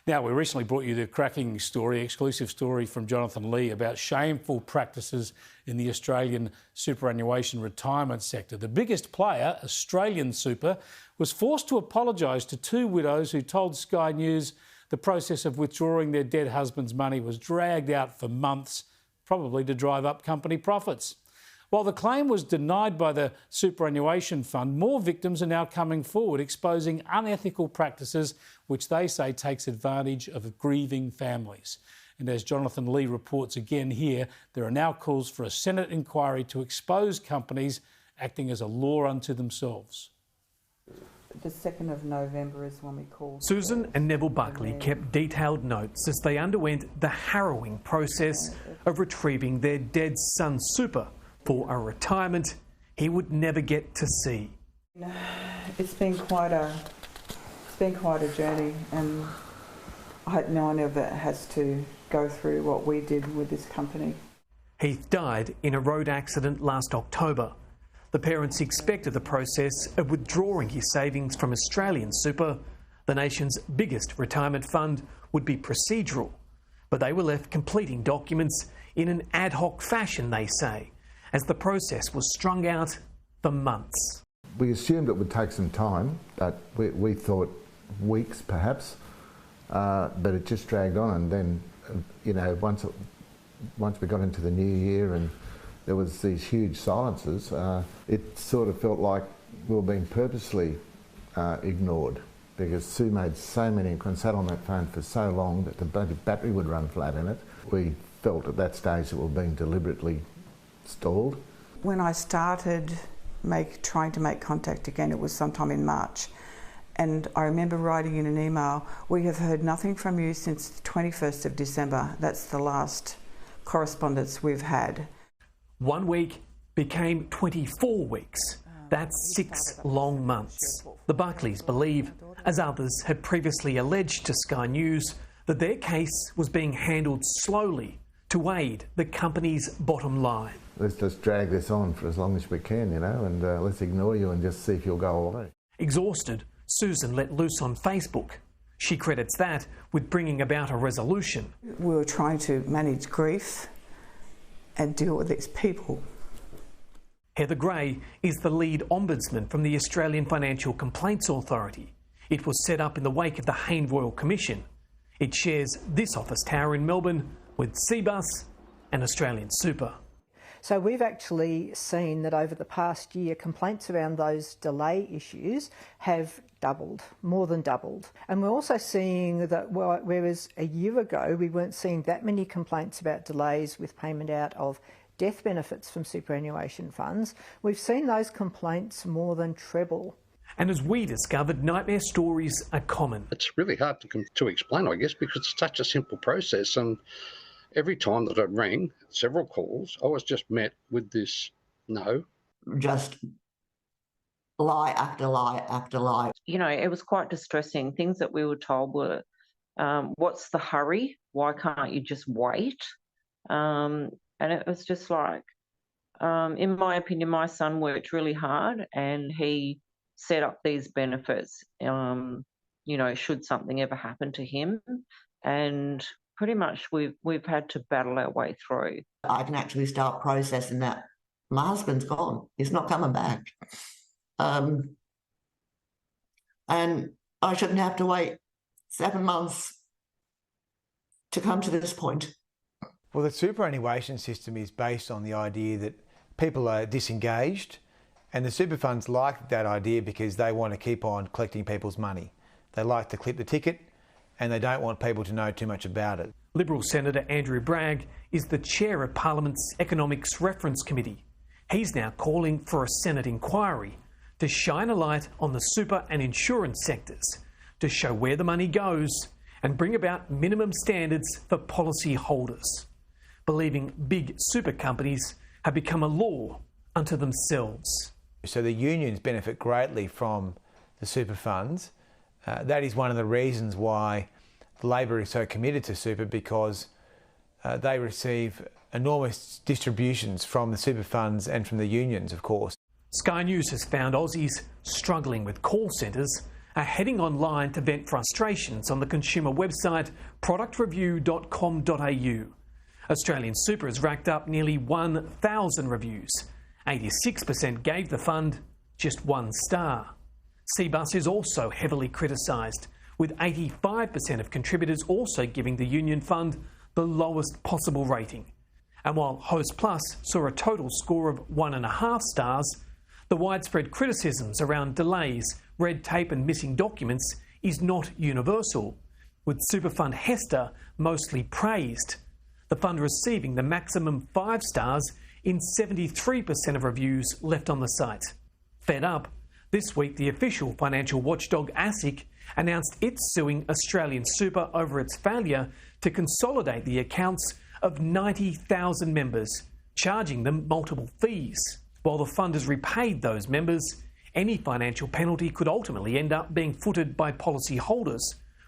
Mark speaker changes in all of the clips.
Speaker 1: Now, we recently brought you the cracking story, exclusive story from Jonathan Lea about shameful practices in the Australian superannuation retirement sector. The biggest player, AustralianSuper, was forced to apologise to two widows who told Sky News the process of withdrawing their dead husband's money was dragged out for months, probably to drive up company profits. While the claim was denied by the superannuation fund, more victims are now coming forward, exposing unethical practices which they say takes advantage of grieving families. And as Jonathan Lea reports again here, there are now calls for a Senate inquiry to expose companies acting as a law unto themselves.
Speaker 2: The 2nd of November is when we called.
Speaker 3: Susan and Neville Buckley kept detailed notes as they underwent the harrowing process of retrieving their dead son's super for a retirement he would never get to see.
Speaker 2: It's been quite a journey, and I hope no one ever has to go through what we did with this company.
Speaker 3: Heath died in a road accident last October. The parents expected the process of withdrawing his savings from AustralianSuper, the nation's biggest retirement fund, would be procedural, but they were left completing documents in an ad hoc fashion, they say, as the process was strung out for months.
Speaker 4: We assumed it would take some time, but we thought weeks perhaps, but it just dragged on. And then, you know, once we got into the new year and there was these huge silences, it sort of felt like we were being purposely ignored, because Sue made so many and sat on that phone for so long that the battery would run flat in it. We felt at that stage that we were being deliberately stalled.
Speaker 2: When I started trying to make contact again, it was sometime in March, and I remember writing in an email, "We have heard nothing from you since the 21st of December. That's the last correspondence we've had."
Speaker 3: 1 week became 24 weeks. That's 6 long months. The Buckleys believe, as others had previously alleged to Sky News, that their case was being handled slowly to aid the company's bottom line.
Speaker 4: Let's just drag this on for as long as we can, you know, and let's ignore you and just see if you'll go away.
Speaker 3: Exhausted, Susan let loose on Facebook. She credits that with bringing about a resolution.
Speaker 2: We were trying to manage grief and deal with these people.
Speaker 3: Heather Gray is the lead ombudsman from the Australian Financial Complaints Authority. It was set up in the wake of the Hayne Royal Commission. It shares this office tower in Melbourne with CBUS and AustralianSuper.
Speaker 5: So we've actually seen that over the past year, complaints around those delay issues have doubled, more than doubled. And we're also seeing that whereas a year ago we weren't seeing that many complaints about delays with payment out of death benefits from superannuation funds, we've seen those complaints more than treble.
Speaker 3: And as we discovered, nightmare stories are common.
Speaker 6: It's really hard to explain, I guess, because it's such a simple process, and every time that I rang, several calls, I was just met with this no.
Speaker 7: Just lie after lie after lie.
Speaker 8: You know, it was quite distressing. Things that we were told were, what's the hurry? Why can't you just wait? And it was just like, in my opinion, my son worked really hard and he set up these benefits, you know, should something ever happen to him. And pretty much we've had to battle our way through.
Speaker 7: I can actually start processing that. My husband's gone. He's not coming back. And I shouldn't have to wait 7 months to come to this point.
Speaker 9: Well, the superannuation system is based on the idea that people are disengaged, and the super funds like that idea because they want to keep on collecting people's money. They like to clip the ticket and they don't want people to know too much about it.
Speaker 3: Liberal Senator Andrew Bragg is the chair of Parliament's Economics Reference Committee. He's now calling for a Senate inquiry to shine a light on the super and insurance sectors, to show where the money goes and bring about minimum standards for policy holders, believing big super companies have become a law unto themselves.
Speaker 9: So the unions benefit greatly from the super funds. That is one of the reasons why Labor is so committed to super, because they receive enormous distributions from the super funds and from the unions, of course.
Speaker 3: Sky News has found Aussies struggling with call centres are heading online to vent frustrations on the consumer website productreview.com.au. AustralianSuper has racked up nearly 1,000 reviews. 86% gave the fund just 1 star. CBUS is also heavily criticised, with 85% of contributors also giving the union fund the lowest possible rating. And while Host Plus saw a total score of 1.5 stars, the widespread criticisms around delays, red tape and missing documents is not universal, with Superfund Hester mostly praised, the fund receiving the maximum 5 stars in 73% of reviews left on the site. Fed up, this week the official financial watchdog ASIC announced it's suing AustralianSuper over its failure to consolidate the accounts of 90,000 members, charging them multiple fees. While the fund has repaid those members, any financial penalty could ultimately end up being footed by policyholders,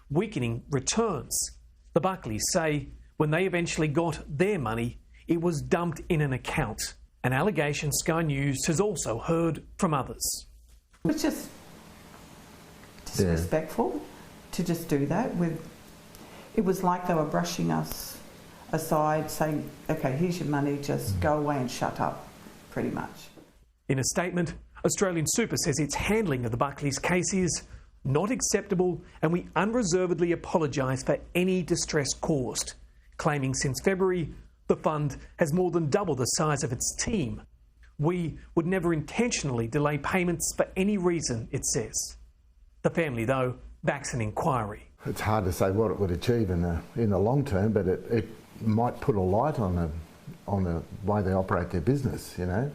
Speaker 3: weakening returns. The Buckleys say when they eventually got their money, it was dumped in an account, an allegation Sky News has also heard from others.
Speaker 2: It was just disrespectful to just do that. It was like they were brushing us aside, saying, okay, here's your money, just go away and shut up, pretty much.
Speaker 3: In a statement, AustralianSuper says its handling of the Buckleys case is not acceptable and we unreservedly apologise for any distress caused, claiming since February the fund has more than doubled the size of its team. We would never intentionally delay payments for any reason, it says. The family, though, backs an inquiry.
Speaker 4: It's hard to say what it would achieve in the long term, but it might put a light on the way they operate their business, you know,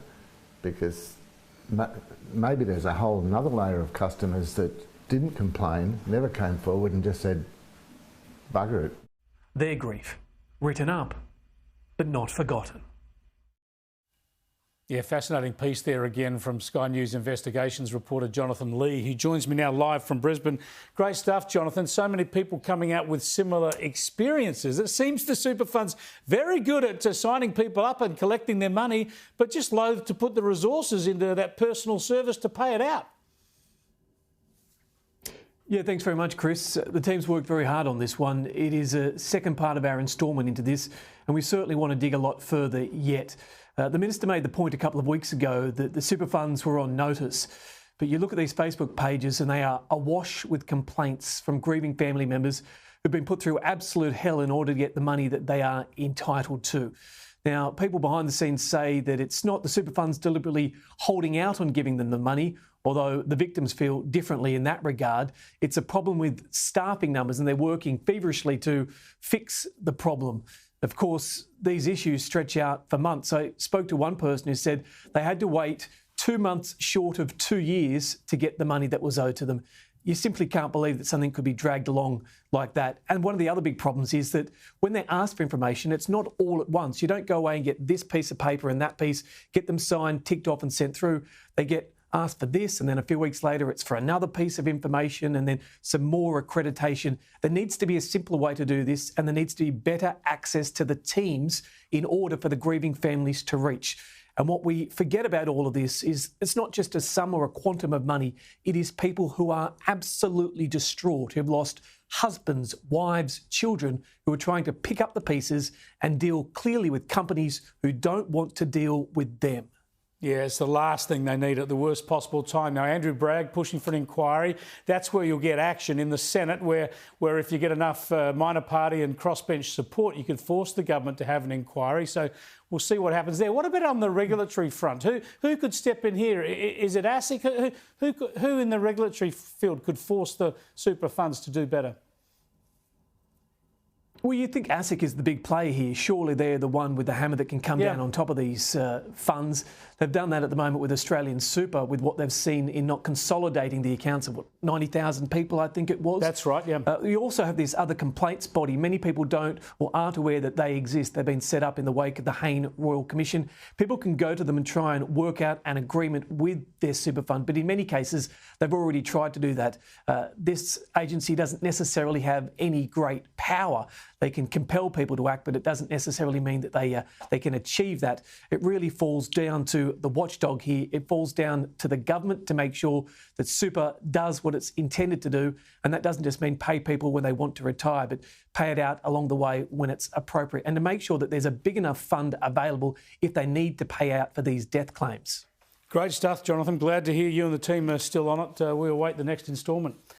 Speaker 4: because maybe there's a whole another layer of customers that didn't complain, never came forward and just said, bugger it.
Speaker 3: Their grief, written up, but not forgotten.
Speaker 1: Yeah, fascinating piece there again from Sky News Investigations reporter Jonathan Lea, who joins me now live from Brisbane. Great stuff, Jonathan. So many people coming out with similar experiences. It seems the super funds very good at signing people up and collecting their money, but just loath to put the resources into that personal service to pay it out.
Speaker 3: Yeah, thanks very much, Chris. The team's worked very hard on this one. It is a second part of our instalment into this, and we certainly want to dig a lot further yet. The Minister made the point a couple of weeks ago that the super funds were on notice, but you look at these Facebook pages and they are awash with complaints from grieving family members who've been put through absolute hell in order to get the money that they are entitled to. Now, people behind the scenes say that it's not the super funds deliberately holding out on giving them the money, although the victims feel differently in that regard. It's a problem with staffing numbers and they're working feverishly to fix the problem. Of course, these issues stretch out for months. I spoke to one person who said they had to wait 2 months short of 2 years to get the money that was owed to them. You simply can't believe that something could be dragged along like that. And one of the other big problems is that when they ask for information, it's not all at once. You don't go away and get this piece of paper and that piece, get them signed, ticked off and sent through. They get asked for this, and then a few weeks later it's for another piece of information and then some more accreditation. There needs to be a simpler way to do this, and there needs to be better access to the teams in order for the grieving families to reach. And what we forget about all of this is it's not just a sum or a quantum of money. It is people who are absolutely distraught, who've lost husbands, wives, children, who are trying to pick up the pieces and deal clearly with companies who don't want to deal with them.
Speaker 1: Yeah, it's the last thing they need at the worst possible time. Now, Andrew Bragg pushing for an inquiry. That's where you'll get action in the Senate, where if you get enough minor party and crossbench support, you could force the government to have an inquiry. So we'll see what happens there. What about on the regulatory front? Who could step in here? Is it ASIC? Who in the regulatory field could force the super funds to do better?
Speaker 3: Well, you think ASIC is the big player here. Surely they're the one with the hammer that can come down on top of these funds. They've done that at the moment with AustralianSuper, with what they've seen in not consolidating the accounts of 90,000 people, I think it was.
Speaker 1: That's right, yeah.
Speaker 3: You also have this other complaints body. Many people don't or aren't aware that they exist. They've been set up in the wake of the Hayne Royal Commission. People can go to them and try and work out an agreement with their super fund, but in many cases, they've already tried to do that. This agency doesn't necessarily have any great power. they can compel people to act, but it doesn't necessarily mean that they can achieve that. It really falls down to the watchdog here. It falls down to the government to make sure that super does what it's intended to do, and that doesn't just mean pay people when they want to retire, but pay it out along the way when it's appropriate, and to make sure that there's a big enough fund available if they need to pay out for these death claims.
Speaker 1: Great stuff, Jonathan. Glad to hear you and the team are still on it. We await the next instalment.